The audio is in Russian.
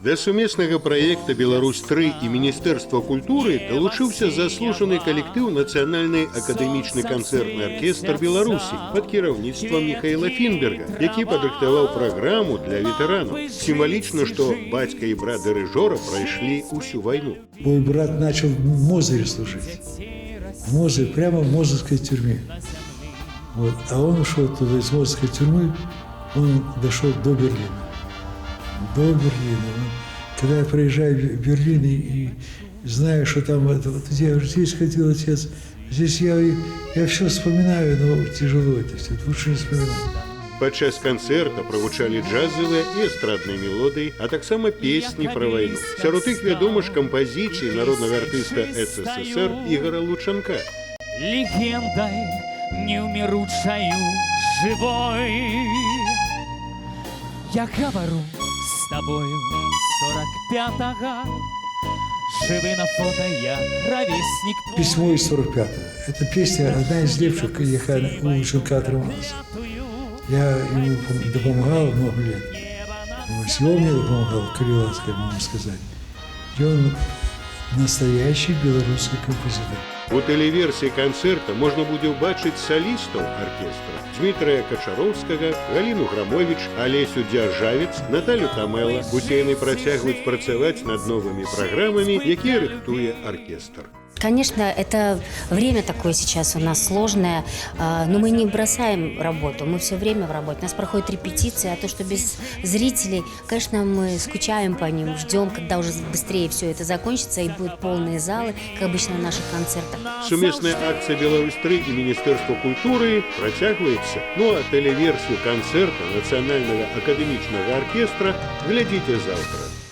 Да сумеснага праекта «Беларусь-3» і Міністэрства культуры далучыўся заслужаны калектыў Нацыянальны акадэмічны канцэртны аркестр Беларусі пад кіраўніцтвам Михаила Фінберга, які падрыхтаваў праграму для ветэранаў. Сімвалічна, што бацька і брат дырыжора прайшлі ўсю вайну. Мой брат начал в Мозыре служить. В Мозыре, прямо в Мозырской тюрьме. Вот. А он ушел туда из Мозырской тюрьмы, он дошел до Берлина. До Берлина. Когда я приезжаю в Берлин и знаю, что там, вот я здесь ходил отец, здесь я все вспоминаю, но тяжело это все, лучше не вспоминать. Падчас канцэрта прагучалі джазавыя і эстрадныя мелодыі, а таксама песні пра вайну. Сярод іх вядома ж кампазіцыі народнага артыста СССР Ігора Лучанка. Легендой неумиручаю живой я говорю с тобою 45-го, живы на фото я ровесник твой. Письмо из 45-го. Эта песня одна из лепших, яка у Лучанка отрывалась. Я ему допомагал много лет. Он мне допомагал, Крылатская, можно сказать. И он настоящий белорусский композитор. У тэлеверсіі канцэрта можна будзе ўбачыць салістаў аркестра: Дмітрая Качароўскага, Галіну Грамовіч, Алесю Дзяржавец, Наталю Тамэла. Усе яны працягваюць працаваць над новымі праграмамі, якія рыхтуе аркестр. Конечно, это время такое сейчас у нас сложное, но мы не бросаем работу, мы все время в работе. У нас проходят репетиции, а то, что без зрителей, конечно, мы скучаем по ним, ждем, когда уже быстрее все это закончится и будут полные залы, как обычно на наших концертах. Сумесная акция «Беларусь-3» и Министерство культуры працягваецца. Ну а тэлеверсію канцэрта Нацыянальнага акадэмічнага аркестра глядзіце завтра.